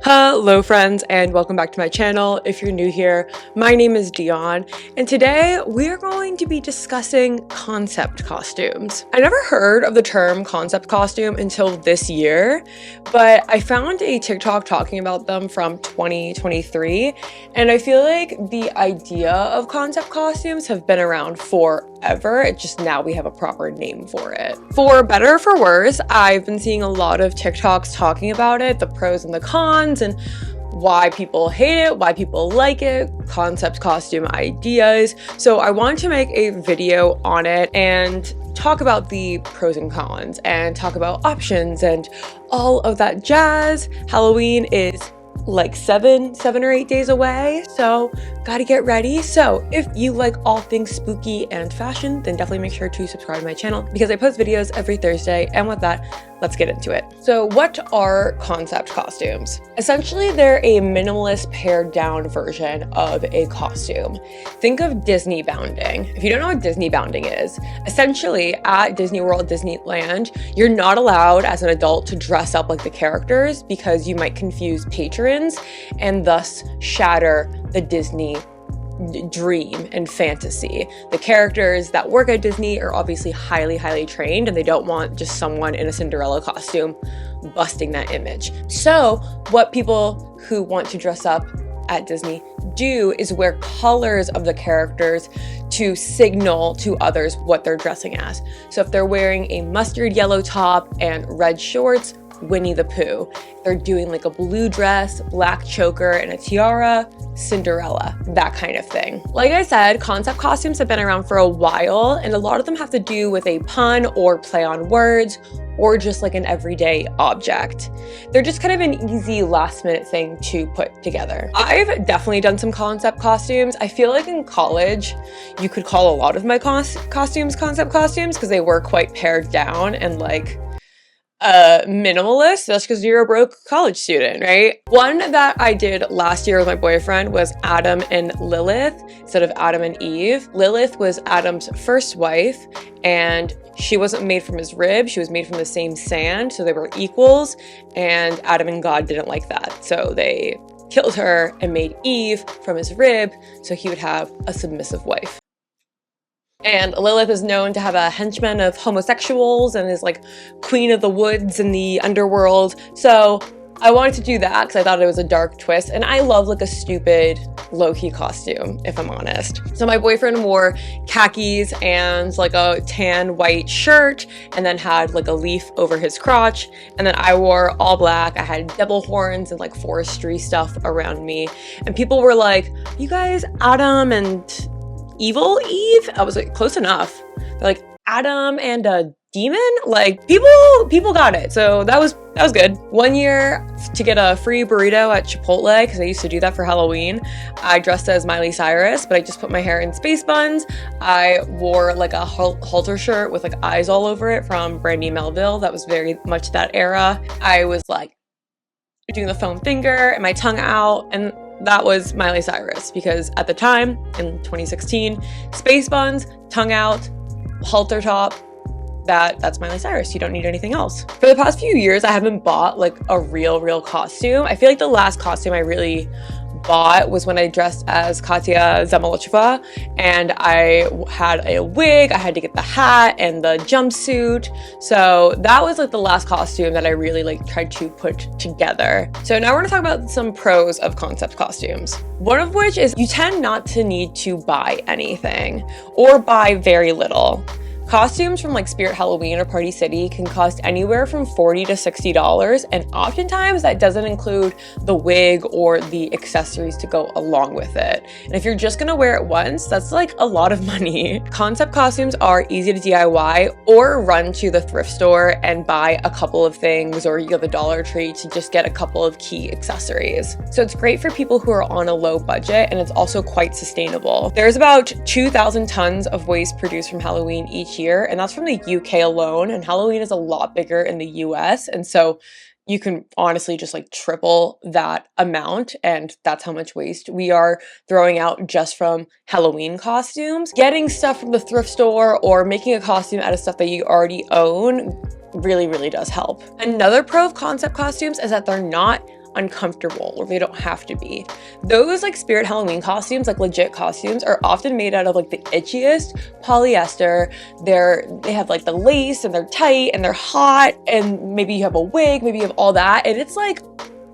Hello friends, and welcome back to my channel. If you're new here, my name is Dion, and today we're going to be discussing concept costumes. I never heard of the term concept costume until this year, but I found a TikTok talking about them from 2023, and I feel like the idea of concept costumes have been around forever. It's just now we have a proper name for it. For better or for worse, I've been seeing a lot of TikToks talking about it, the pros and the cons, and why people hate it, why people like it, concept costume ideas. So I wanted to make a video on it and talk about the pros and cons and talk about options and all of that jazz. Halloween is like seven or 8 days away, so gotta get ready. So if you like all things spooky and fashion, then definitely make sure to subscribe to my channel because I post videos every Thursday. And with that, let's get into it. So what are concept costumes? Essentially, they're a minimalist pared down version of a costume. Think of Disney bounding. If you don't know what Disney bounding is, essentially at Disney World, Disneyland, you're not allowed as an adult to dress up like the characters because you might confuse patrons and thus shatter the Disney dream and fantasy. The characters that work at Disney are obviously highly trained, and they don't want just someone in a Cinderella costume busting that image. So what people who want to dress up at Disney do is wear colors of the characters to signal to others what they're dressing as. So if they're wearing a mustard yellow top and red shorts, Winnie the Pooh. They're doing like a blue dress, black choker, and a tiara, Cinderella, that kind of thing. Like I said, concept costumes have been around for a while, and a lot of them have to do with a pun or play on words, or just like an everyday object. They're just kind of an easy last minute thing to put together. I've definitely done some concept costumes. I feel like in college, you could call a lot of my costumes concept costumes because they were quite pared down and like minimalist. That's because you're a broke college student, right? One that I did last year with my boyfriend was Adam and Lilith instead of Adam and Eve. Lilith was Adam's first wife, and she wasn't made from his rib. She was made from the same sand, so they were equals, and Adam and God didn't like that. So they killed her and made Eve from his rib so he would have a submissive wife. And Lilith is known to have a henchman of homosexuals and is like queen of the woods in the underworld. So I wanted to do that because I thought it was a dark twist. And I love like a stupid Lowkey costume, if I'm honest. So my boyfriend wore khakis and like a tan white shirt and then had like a leaf over his crotch. And then I wore all black. I had devil horns and like forestry stuff around me. And people were like, you guys, Adam and Evil Eve? I was like, close enough. They're like, Adam and a demon? Like, people got it. So that was good. One year to get a free burrito at Chipotle, because I used to do that for Halloween, I dressed as Miley Cyrus, but I just put my hair in space buns. I wore like a halter shirt with like eyes all over it from Brandy Melville. That was very much that era. I was like doing the foam finger and my tongue out, and that was Miley Cyrus, because at the time, in 2016, space buns, tongue out, halter top, that's Miley Cyrus. You don't need anything else. For the past few years, I haven't bought like a real costume. I feel like the last costume I really bought was when I dressed as Katya Zamolotcheva, and I had a wig, I had to get the hat and the jumpsuit. So that was like the last costume that I really like tried to put together. So now we're gonna talk about some pros of concept costumes. One of which is you tend not to need to buy anything or buy very little. Costumes from like Spirit Halloween or Party City can cost anywhere from $40 to $60, and oftentimes that doesn't include the wig or the accessories to go along with it. And if you're just gonna wear it once, that's like a lot of money. Concept costumes are easy to DIY or run to the thrift store and buy a couple of things, or you go to the Dollar Tree to just get a couple of key accessories. So it's great for people who are on a low budget, and it's also quite sustainable. There's about 2,000 tons of waste produced from Halloween each year, and that's from the UK alone, and Halloween is a lot bigger in the US, and so you can honestly just like triple that amount, and that's how much waste we are throwing out just from Halloween costumes. Getting stuff from the thrift store or making a costume out of stuff that you already own really does help. Another pro of concept costumes is that they're not uncomfortable or they don't have to be. Those like spirit Halloween costumes, like legit costumes, are often made out of like the itchiest polyester. They have like the lace and they're tight and they're hot, and maybe you have a wig, maybe you have all that, and it's like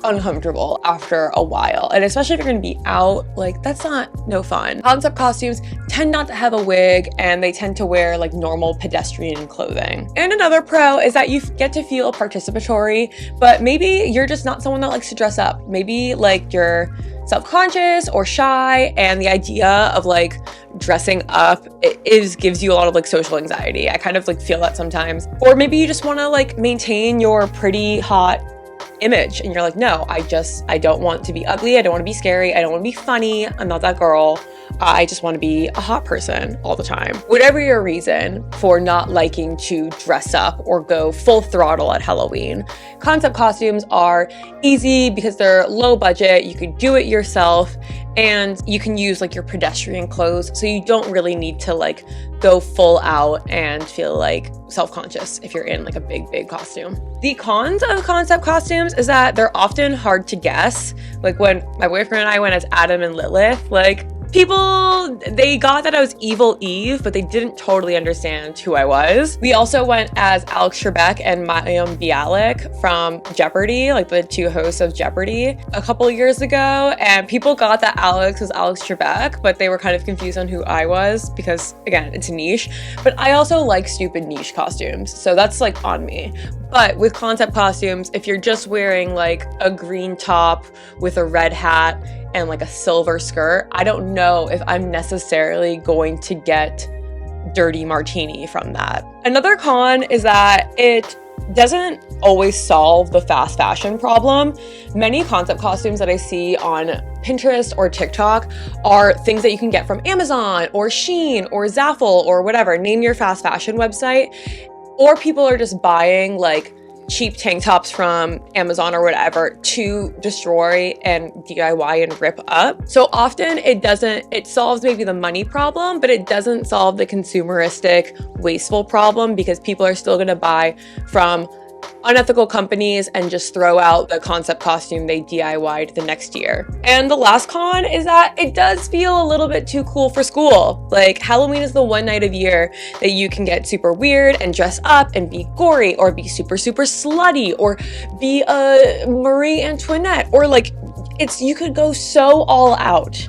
uncomfortable after a while. And especially if you're gonna be out, like that's no fun. Concept costumes tend not to have a wig, and they tend to wear like normal pedestrian clothing. And another pro is that you get to feel participatory, but maybe you're just not someone that likes to dress up. Maybe like you're self-conscious or shy, and the idea of like dressing up gives you a lot of like social anxiety. I kind of like feel that sometimes. Or maybe you just want to like maintain your pretty hot image, and you're like, no, I don't want to be ugly, I don't want to be scary, I don't want to be funny, I'm not that girl, I just want to be a hot person all the time. Whatever your reason for not liking to dress up or go full throttle at Halloween, concept costumes are easy because they're low budget, you can do it yourself, and you can use like your pedestrian clothes, so you don't really need to like go full out and feel like self-conscious if you're in like a big costume. The cons of concept costumes is that they're often hard to guess. Like when my boyfriend and I went as Adam and Lilith, like people, they got that I was Evil Eve, but they didn't totally understand who I was. We also went as Alex Trebek and Mayim Bialik from Jeopardy, like the two hosts of Jeopardy, a couple of years ago, and people got that Alex was Alex Trebek, but they were kind of confused on who I was because, again, it's a niche. But I also like stupid niche costumes, so that's like on me. But with concept costumes, if you're just wearing like a green top with a red hat and like a silver skirt, I don't know if I'm necessarily going to get dirty martini from that. Another con is that it doesn't always solve the fast fashion problem. Many concept costumes that I see on Pinterest or TikTok are things that you can get from Amazon or Shein or Zaful or whatever, name your fast fashion website. Or people are just buying like cheap tank tops from Amazon or whatever to destroy and DIY and rip up. So often it solves maybe the money problem, but it doesn't solve the consumeristic, wasteful problem, because people are still gonna buy from unethical companies and just throw out the concept costume they DIY'd the next year. And the last con is that it does feel a little bit too cool for school. Like Halloween is the one night of year that you can get super weird and dress up and be gory or be super slutty or be a Marie Antoinette, or like you could go so all out.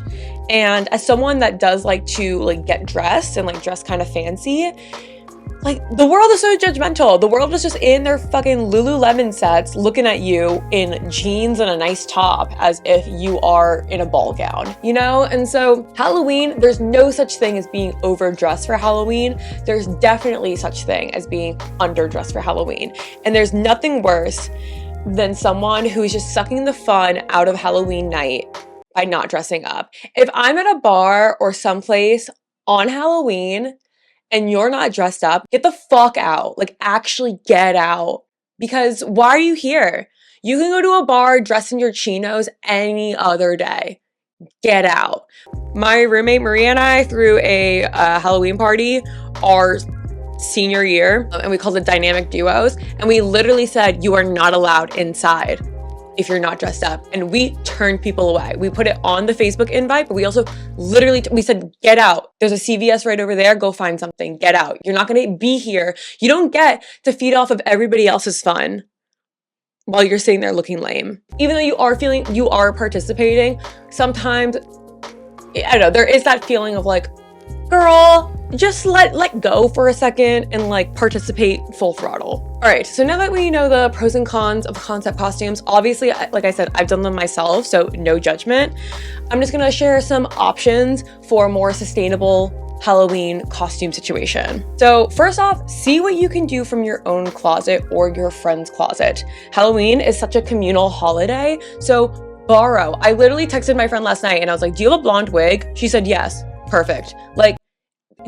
And as someone that does like to like get dressed and like dress kind of fancy, like the world is so judgmental. The world is just in their fucking Lululemon sets looking at you in jeans and a nice top as if you are in a ball gown, you know? And so Halloween, there's no such thing as being overdressed for Halloween. There's definitely such thing as being underdressed for Halloween. And there's nothing worse than someone who's just sucking the fun out of Halloween night by not dressing up. If I'm at a bar or someplace on Halloween and you're not dressed up, get the fuck out. Like actually get out. Because why are you here? You can go to a bar dressed in your chinos any other day. Get out. My roommate Maria and I threw a Halloween party our senior year, and we called it Dynamic Duos. And we literally said, you are not allowed inside if you're not dressed up. And we turned people away. We put it on the Facebook invite, but we also literally, we said, get out. There's a CVS right over there. Go find something. Get out. You're not going to be here. You don't get to feed off of everybody else's fun while you're sitting there looking lame. Even though you are participating, sometimes, I don't know, there is that feeling of like, girl, just let go for a second and like participate full throttle. All right, so now that we know the pros and cons of concept costumes, obviously, like I said, I've done them myself, so no judgment. I'm just gonna share some options for a more sustainable Halloween costume situation. So first off, see what you can do from your own closet or your friend's closet. Halloween is such a communal holiday, so borrow. I literally texted my friend last night and I was like, do you have a blonde wig? She said, yes. Perfect. Like,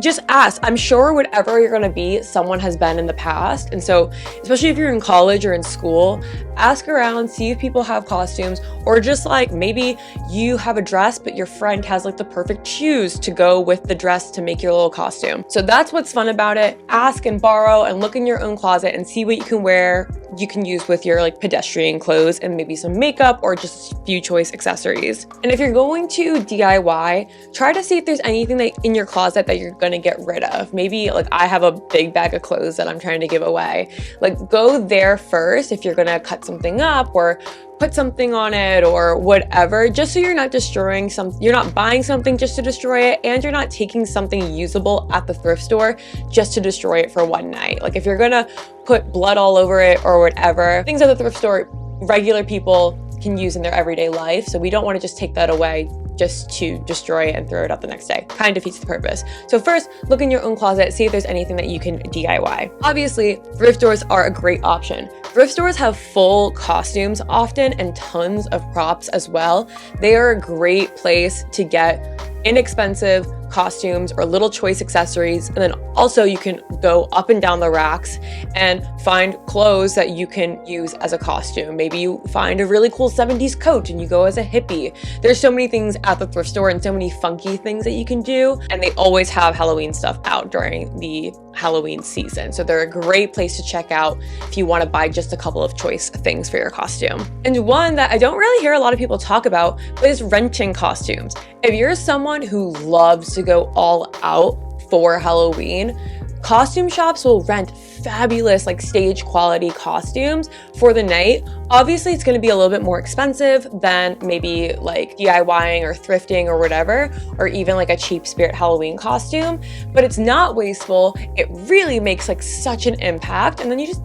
just ask. I'm sure whatever you're gonna be, someone has been in the past. And so, especially if you're in college or in school, ask around, see if people have costumes, or just like maybe you have a dress, but your friend has like the perfect shoes to go with the dress to make your little costume. So that's what's fun about it. Ask and borrow and look in your own closet and see what you can wear you can use with your like pedestrian clothes and maybe some makeup or just a few choice accessories. And if you're going to DIY, try to see if there's anything that in your closet that you're gonna get rid of. Maybe like I have a big bag of clothes that I'm trying to give away. Like go there first if you're gonna cut something up or put something on it or whatever, just so you're not destroying you're not buying something just to destroy it, and you're not taking something usable at the thrift store just to destroy it for one night. Like if you're gonna put blood all over it or whatever, things at the thrift store regular people can use in their everyday life, so we don't want to just take that away just to destroy it and throw it out the next day. Kind of defeats the purpose. So first, look in your own closet, see if there's anything that you can DIY. Obviously, thrift stores are a great option. Thrift stores have full costumes often and tons of props as well. They are a great place to get inexpensive costumes or little choice accessories, and then also you can go up and down the racks and find clothes that you can use as a costume. Maybe you find a really cool 70s coat and you go as a hippie. There's so many things at the thrift store and so many funky things that you can do, and they always have Halloween stuff out during the Halloween season, so they're a great place to check out if you want to buy just a couple of choice things for your costume. And one that I don't really hear a lot of people talk about is renting costumes. If you're someone who loves to go all out for Halloween, costume shops will rent fabulous like stage quality costumes for the night. Obviously, it's going to be a little bit more expensive than maybe like DIYing or thrifting or whatever, or even like a cheap Spirit Halloween costume, but it's not wasteful. It really makes like such an impact, and then you just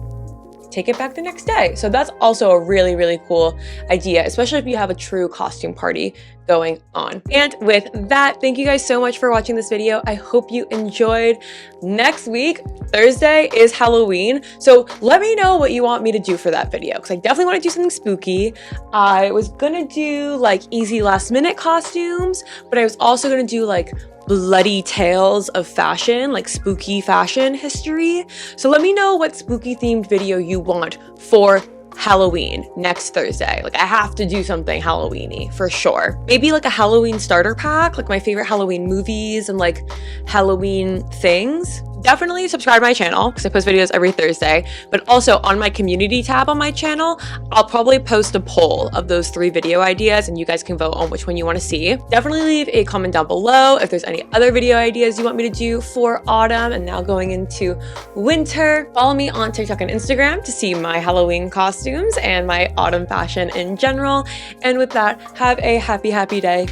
take it back the next day. So that's also a really, really cool idea, especially if you have a true costume party going on. And with that, thank you guys so much for watching this video. I hope you enjoyed. Next week, Thursday, is Halloween. So let me know what you want me to do for that video, because I definitely want to do something spooky. I was gonna do like easy last minute costumes, but I was also gonna do like bloody tales of fashion, like spooky fashion history. So let me know what spooky themed video you want for Halloween next Thursday. Like I have to do something Halloween-y for sure. Maybe like a Halloween starter pack, like my favorite Halloween movies and like Halloween things. Definitely subscribe to my channel because I post videos every Thursday, but also on my community tab on my channel, I'll probably post a poll of those 3 video ideas and you guys can vote on which one you want to see. Definitely leave a comment down below if there's any other video ideas you want me to do for autumn and now going into winter. Follow me on TikTok and Instagram to see my Halloween costumes and my autumn fashion in general. And with that, have a happy day.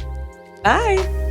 Bye.